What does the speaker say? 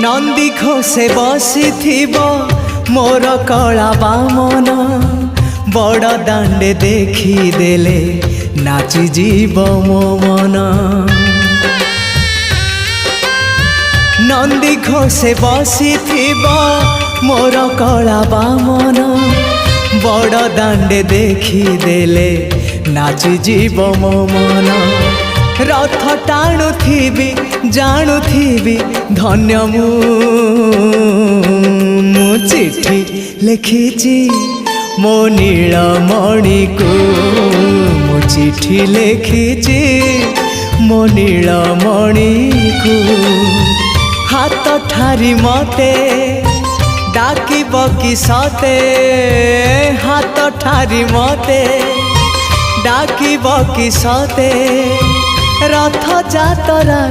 नंदी घोषे बसी मोर कला बामन बड़ दांडे देखी देले नाची जीव मो मन। नंदी घोषे बसी मोर कला बामन बड़ दांडे देखी देले नाची जीव मो मन। रथ टाणुथिबी जाणुथिबी धन्य मु चिट्ठी लिखिची मो नीलमणि को मु चिट्ठी लिखिची मो नीलमणि को। हाथ ठारी मते डाकिब कि सते हाथ ठारी मते डाकिब कि सते रथ जातरा